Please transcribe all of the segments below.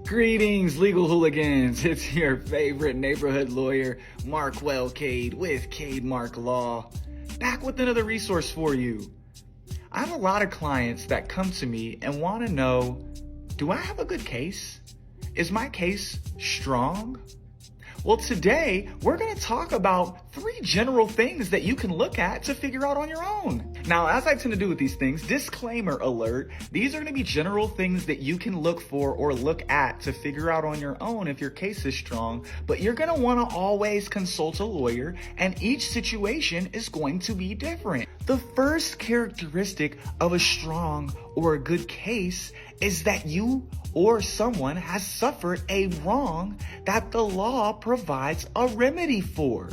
Greetings, legal hooligans. It's your favorite neighborhood lawyer, Markwell Cade with Cade Mark Law, back with another resource for you. I have a lot of clients that come to me and want to know, do I have a good case? Is my case strong? Well, today we're going to talk about 3 general things that you can look at to figure out on your own. Now, as I tend to do with these things, disclaimer alert, these are going to be general things that you can look for or look at to figure out on your own if your case is strong, but you're going to want to always consult a lawyer, and each situation is going to be different. The first characteristic of a strong or a good case is that you or someone has suffered a wrong that the law provides a remedy for.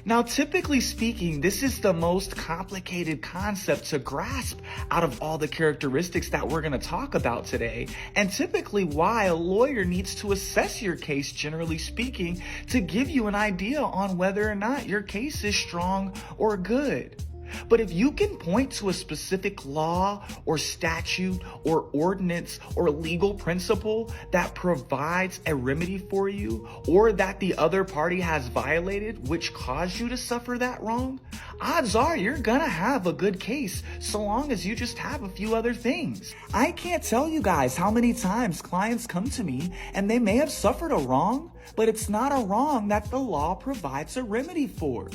Now, typically speaking, this is the most complicated concept to grasp out of all the characteristics that we're going to talk about today, and typically why a lawyer needs to assess your case, generally speaking, to give you an idea on whether or not your case is strong or good. But if you can point to a specific law or statute or ordinance or legal principle that provides a remedy for you, or that the other party has violated which caused you to suffer that wrong, odds are you're gonna have a good case so long as you just have a few other things. I can't tell you guys how many times clients come to me and they may have suffered a wrong, but it's not a wrong that the law provides a remedy for.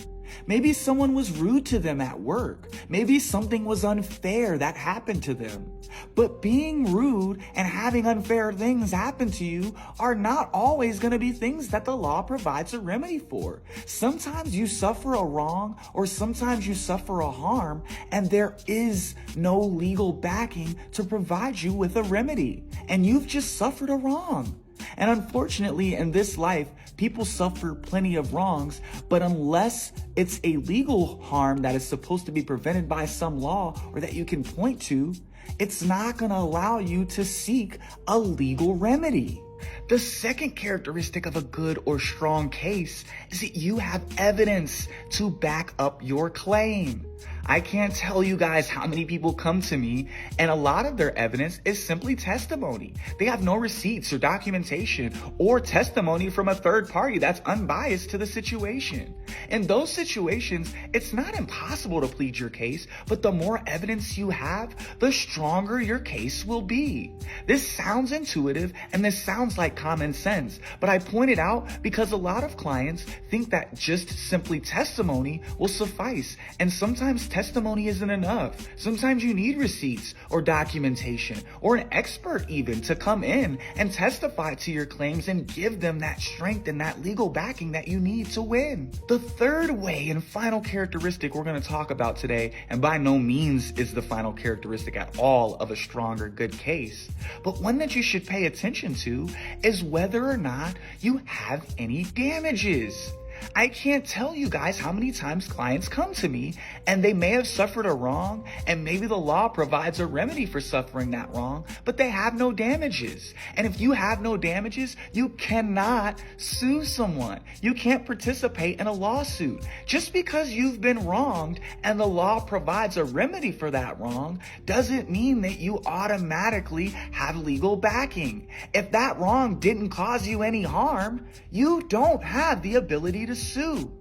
Maybe someone was rude to them at work. Maybe something was unfair that happened to them. But being rude and having unfair things happen to you are not always going to be things that the law provides a remedy for. Sometimes you suffer a wrong, or sometimes you suffer a harm, and there is no legal backing to provide you with a remedy. And you've just suffered a wrong. And unfortunately, in this life, people suffer plenty of wrongs, but unless it's a legal harm that is supposed to be prevented by some law or that you can point to, it's not going to allow you to seek a legal remedy. The second characteristic of a good or strong case is that you have evidence to back up your claim. I can't tell you guys how many people come to me and a lot of their evidence is simply testimony. They have no receipts or documentation or testimony from a third party that's unbiased to the situation. In those situations, it's not impossible to plead your case, but the more evidence you have, the stronger your case will be. This sounds intuitive and this sounds like common sense, but I point it out because a lot of clients think that just simply testimony will suffice, and sometimes testimony isn't enough. Sometimes you need receipts or documentation or an expert even to come in and testify to your claims and give them that strength and that legal backing that you need to win. The third way and final characteristic we're going to talk about today, and by no means is the final characteristic at all of a strong or good case, but one that you should pay attention to, is whether or not you have any damages. I can't tell you guys how many times clients come to me and they may have suffered a wrong, and maybe the law provides a remedy for suffering that wrong, but they have no damages. And if you have no damages, you cannot sue someone. You can't participate in a lawsuit. Just because you've been wronged and the law provides a remedy for that wrong doesn't mean that you automatically have legal backing. If that wrong didn't cause you any harm, you don't have the ability to sue.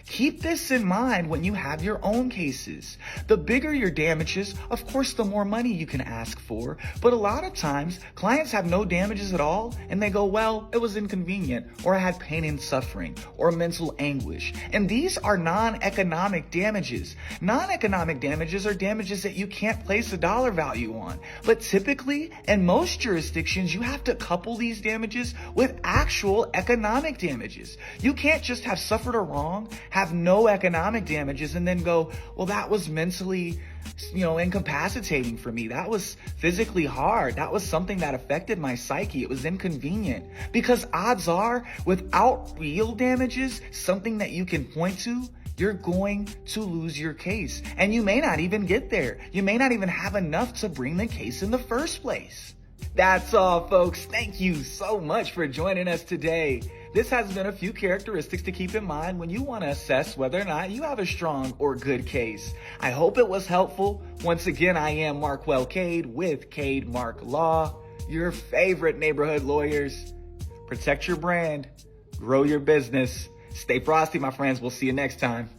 Keep this in mind when you have your own cases. The bigger your damages, of course, the more money you can ask for. But a lot of times, clients have no damages at all, and they go, well, it was inconvenient, or I had pain and suffering, or mental anguish. And these are non-economic damages. Non-economic damages are damages that you can't place a dollar value on. But typically, in most jurisdictions, you have to couple these damages with actual economic damages. You can't just have suffered a wrong, have no economic damages, and then go, well, that was mentally, incapacitating for me. That was physically hard. That was something that affected my psyche. It was inconvenient. Because odds are, without real damages, something that you can point to, you're going to lose your case. And you may not even get there. You may not even have enough to bring the case in the first place. That's all, folks. Thank you so much for joining us today. This has been a few characteristics to keep in mind when you want to assess whether or not you have a strong or good case. I hope it was helpful. Once again, I am Markwell Cade with Cade Mark Law, your favorite neighborhood lawyers. Protect your brand, grow your business. Stay frosty, my friends. We'll see you next time.